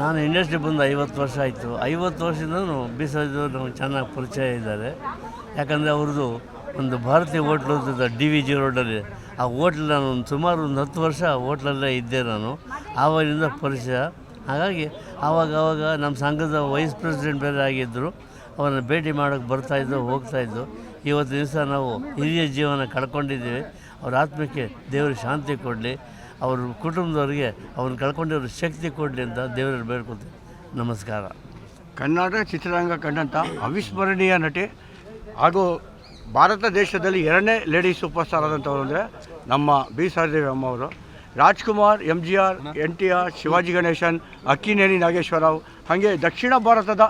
ನಾನು ಇಂಡಸ್ಟ್ರಿ ಬಂದು 50 ವರ್ಷ ಆಯಿತು. 50 ವರ್ಷದಿಂದಲೂ ಬೀಸರಾಜು ನಮಗೆ ಚೆನ್ನಾಗಿ ಪರಿಚಯ ಇದ್ದಾರೆ. ಯಾಕಂದರೆ ಅವ್ರದ್ದು ಒಂದು ಭಾರತೀಯ ಹೋಟ್ಲು ಅಂತ DVG ರೋಡಲ್ಲಿ, ಆ ಹೋಟ್ಲ್ ನಾನು ಸುಮಾರು ಒಂದು 10 ವರ್ಷ ಹೋಟ್ಲಲ್ಲೇ ಇದ್ದೆ ನಾನು. ಆವಾಗಿಂದ ಪರಿಚಯ. ಹಾಗಾಗಿ ಆವಾಗ ನಮ್ಮ ಸಂಘದ ವೈಸ್ ಪ್ರೆಸಿಡೆಂಟ್ ಬೇರೆ ಆಗಿದ್ದರು. ಅವರನ್ನು ಭೇಟಿ ಮಾಡೋಕ್ಕೆ ಬರ್ತಾಯಿದ್ದು ಹೋಗ್ತಾಯಿದ್ದು. ಇವತ್ತು ದಿವಸ ನಾವು ಹಿರಿಯ ಜೀವನ ಕಳ್ಕೊಂಡಿದ್ದೀವಿ. ಅವ್ರ ಆತ್ಮಕ್ಕೆ ದೇವರು ಶಾಂತಿ ಕೊಡಲಿ, ಅವ್ರ ಕುಟುಂಬದವ್ರಿಗೆ ಅವ್ರನ್ನ ಕಳ್ಕೊಂಡಿರೋ ಶಕ್ತಿ ಕೊಡಲಿ ಅಂತ ದೇವರಲ್ಲಿ ಬೇಡ್ಕೊತೀವಿ. ನಮಸ್ಕಾರ. ಕರ್ನಾಟಕ ಚಿತ್ರರಂಗ ಕಂಡಂಥ ಅವಿಸ್ಮರಣೀಯ ನಟಿ ಹಾಗೂ ಭಾರತ ದೇಶದಲ್ಲಿ 2ನೇ ಲೇಡಿ ಸೂಪರ್ ಸ್ಟಾರ್ ಆದಂಥವ್ರು ಅಂದರೆ ನಮ್ಮ ಬಿ ಸಾರಿದೇವಿ ಅಮ್ಮವರು. ರಾಜ್ಕುಮಾರ್, MGR, NTR, ಶಿವಾಜಿ ಗಣೇಶನ್, ಅಕ್ಕಿನೇನಿ ನಾಗೇಶ್ವರರಾವ್, ಹಾಗೆ ದಕ್ಷಿಣ ಭಾರತದ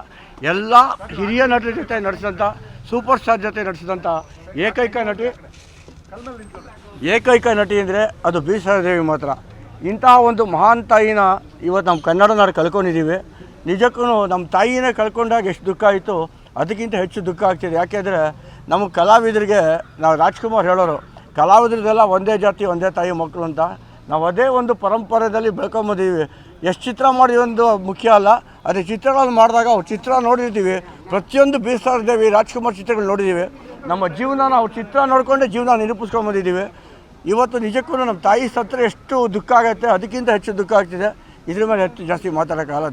ಎಲ್ಲ ಹಿರಿಯ ನಟರ ಜೊತೆ ನಡೆಸಿದಂಥ, ಸೂಪರ್ ಸ್ಟಾರ್ ಜೊತೆ ನಡೆಸಿದಂಥ ಏಕೈಕ ನಟಿ ಅಂದರೆ ಅದು ಬಿ ಸಾರಿದೇವಿ ಮಾತ್ರ. ಇಂತಹ ಒಂದು ಮಹಾನ್ ತಾಯಿನ ಇವತ್ತು ನಮ್ಮ ಕನ್ನಡ ನಾಡು ಕಳ್ಕೊಂಡಿದ್ದೀವಿ. ನಿಜಕ್ಕೂ ನಮ್ಮ ತಾಯಿನೇ ಕಳ್ಕೊಂಡಾಗ ಎಷ್ಟು ದುಃಖ ಆಯಿತು, ಅದಕ್ಕಿಂತ ಹೆಚ್ಚು ದುಃಖ ಆಗ್ತಿದೆ. ಯಾಕೆಂದರೆ ನಮ್ಮ ಕಲಾವಿದರಿಗೆ ನಾವು ರಾಜ್ಕುಮಾರ್ ಹೇಳೋರು, ಕಲಾವಿದರಿಗೆಲ್ಲ ಒಂದೇ ಜಾತಿ ಒಂದೇ ತಾಯಿ ಮಕ್ಕಳು ಅಂತ. ನಾವು ಅದೇ ಒಂದು ಪರಂಪರೆಯಲ್ಲಿ ಬೆಳ್ಕೊಂಬಂದಿದ್ದೀವಿ. ಎಷ್ಟು ಚಿತ್ರ ಮಾಡಿದ್ವಿ ಒಂದು ಮುಖ್ಯ ಅಲ್ಲ, ಅದೇ ಚಿತ್ರಗಳನ್ನು ಮಾಡಿದಾಗ ಅವ್ರ ಚಿತ್ರ ನೋಡಿರ್ತೀವಿ. ಪ್ರತಿಯೊಂದು ಬಿ ಸಾರಿದೇವಿ, ರಾಜ್ಕುಮಾರ್ ಚಿತ್ರಗಳು ನೋಡಿದ್ದೀವಿ. ನಮ್ಮ ಜೀವನ ನಾವು ಚಿತ್ರ ನೋಡಿಕೊಂಡೇ ಜೀವನ ನಿರೂಪಿಸ್ಕೊಂಬಂದಿದ್ದೀವಿ. ಇವತ್ತು ನಿಜಕ್ಕೂ ನಮ್ಮ ತಾಯಿ ಸತ್ತರೆ ಎಷ್ಟು ದುಃಖ ಆಗುತ್ತೆ, ಅದಕ್ಕಿಂತ ಹೆಚ್ಚು ದುಃಖ ಆಗ್ತಿದೆ. ಇದ್ರ ಮೇಲೆ ಹೆಚ್ಚು ಜಾಸ್ತಿ ಮಾತಾಡೋಕ್ಕಾಗಲ್ಲ.